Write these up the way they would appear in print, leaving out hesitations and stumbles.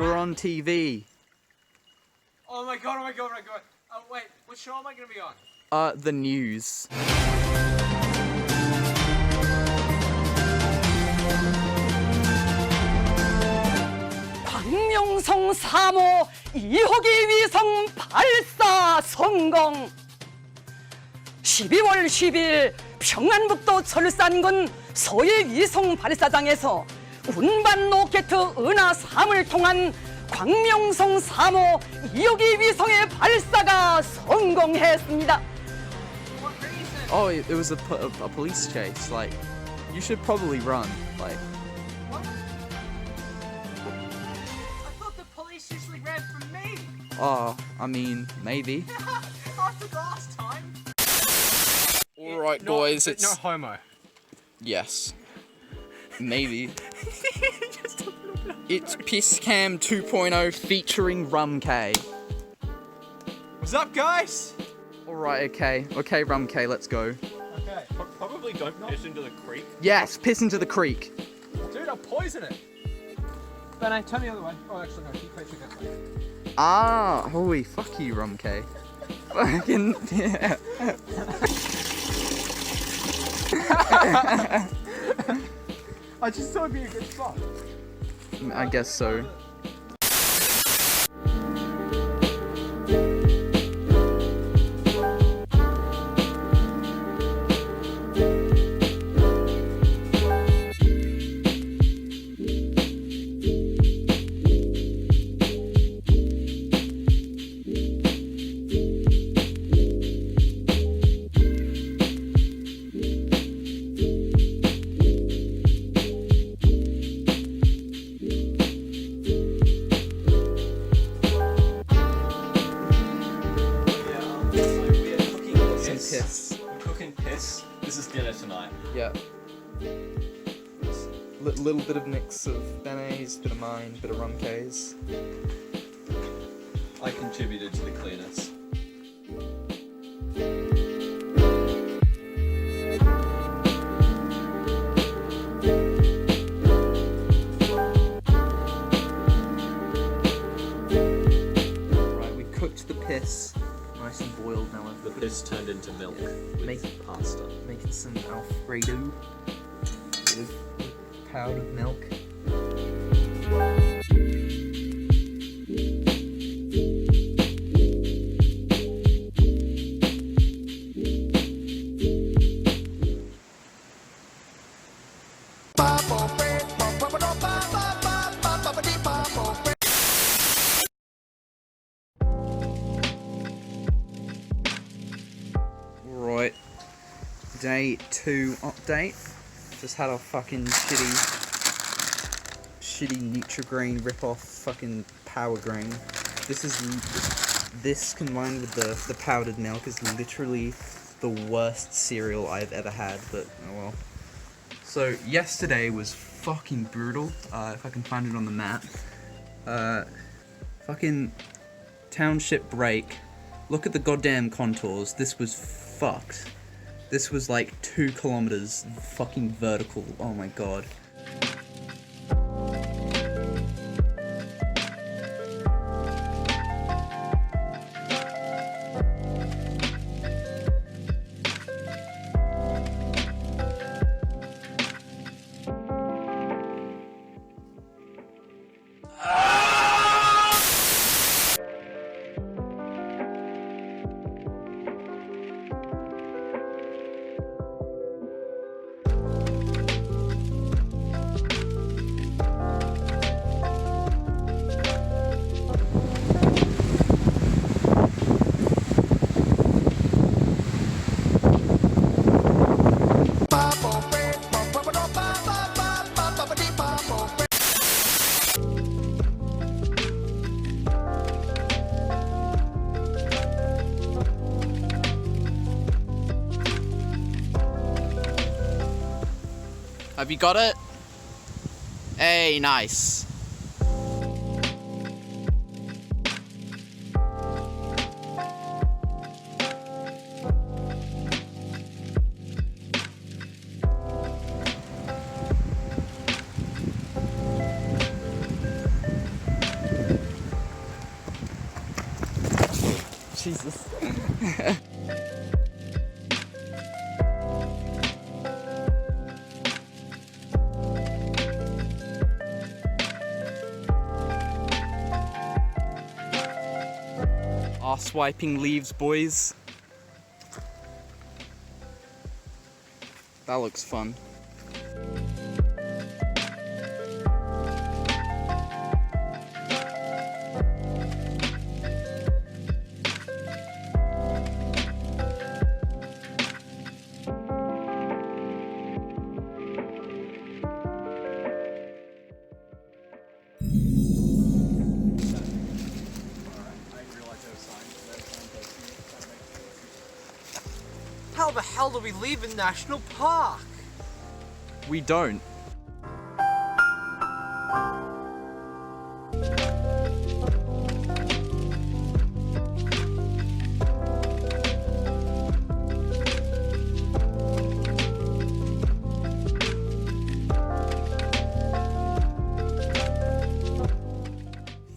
We're on TV. Oh my god, oh my god, oh my god. Oh wait, what show am I gonna be on? The news. 광명성 3호 2호기 위성 발사 성공. 12월 10일 평안북도 철산군 서해 위성 발사장에서 운반 로켓 은하 3을 통한 광명성 3호 2호기 위성의 발사가 성공했습니다. Oh, it was a police chase. Like, you should probably run. Like, What? I thought the police usually ran from me. oh, I mean, maybe. After the last time. Alright, boys, it's... No homo. Yes. Maybe. It's Piss Cam 2.0 featuring Rum K. What's up, guys? Alright, okay. Okay, Rum K, let's go. Okay. Probably don't piss into the creek. Yes, piss into the creek. Dude, I'll poison it. Ben, turn the other way. Oh, actually, no, keep facing that way. Ah, holy fuck you, Rum K. Fucking, yeah. I just thought it'd be a good spot. I guess so. Piss. We're cooking piss. This is dinner tonight. Yeah. Little bit of mix of Benet's, bit of mine, bit of Rum K's. I contributed to the clearness. Right, we cooked the piss. Nice and boiled now. The piss turned into milk with Make- pasta. Making some Alfredo with powdered milk. Right, day 2 update. Just had a fucking shitty Nutrigrain rip-off fucking power grain. This combined with the powdered milk is literally the worst cereal I've ever had, but oh well. So yesterday was fucking brutal. If I can find it on the map. Fucking township break. Look at the goddamn contours. This was fucked. This was like 2 kilometers fucking vertical. Oh my god. Have you got it? Hey, nice. Jesus. Arse wiping leaves, boys. That looks fun. How the hell do we leave a national park? We don't.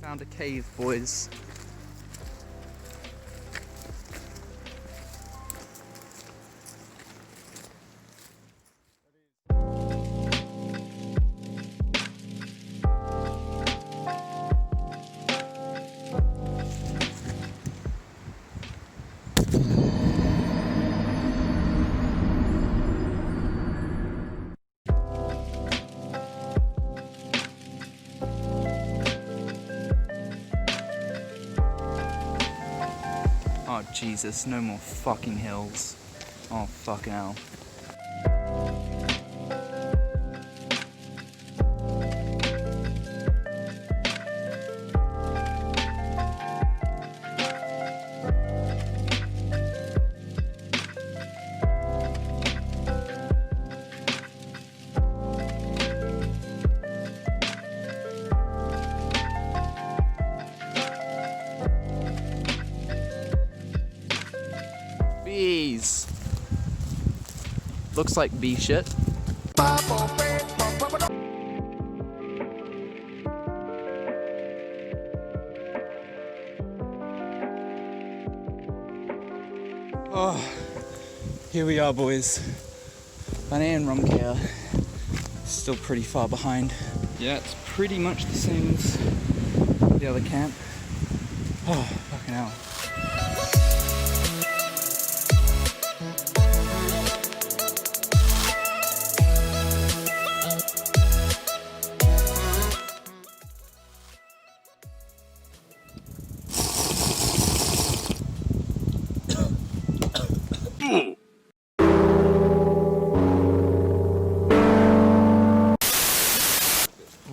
Found a cave, boys. Oh Jesus, no more fucking hills. Oh fucking hell. Bees. Looks like bee shit. Oh, here we are, boys. Bane and Romkea. Still pretty far behind. Yeah, it's pretty much the same as the other camp. Oh, fucking hell.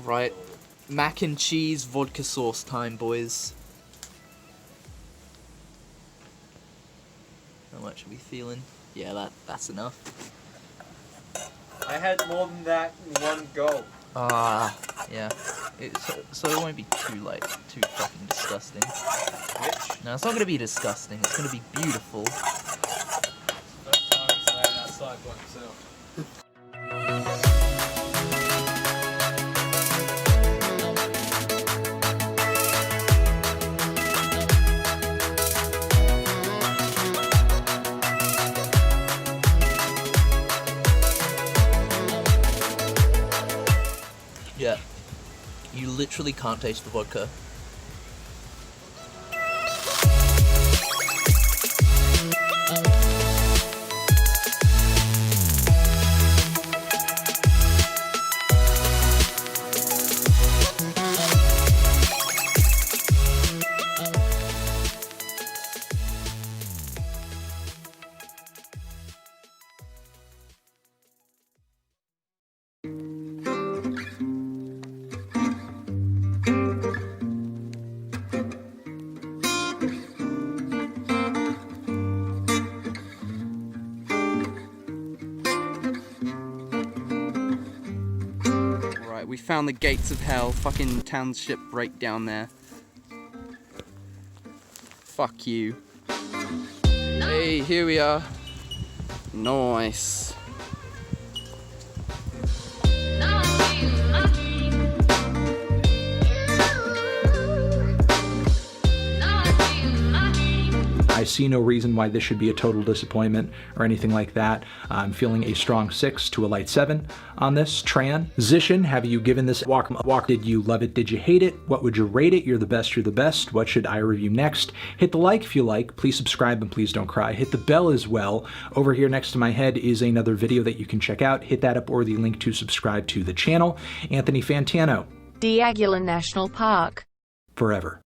Right, mac and cheese vodka sauce time, boys. How much are we feeling? Yeah, that's enough. I had more than that in one go. Ah, yeah. So it won't be too fucking disgusting. Which? No, it's not gonna be disgusting. It's gonna be beautiful. First time he's laying outside by himself. Yeah. You literally can't taste the vodka. We found the gates of hell, fucking township right down there. Fuck you. Hey, here we are. Nice. see no reason why this should be a total disappointment or anything like that. I'm feeling a strong 6 to a light 7 on this. Tran. Zishin, have you given this walk? Did you love it? Did you hate it? What would you rate it? You're the best, you're the best. What should I review next? Hit the like if you like. Please subscribe and please don't cry. Hit the bell as well. Over here next to my head is another video that you can check out. Hit that up or the link to subscribe to the channel. Anthony Fantano. Diagula National Park. Forever.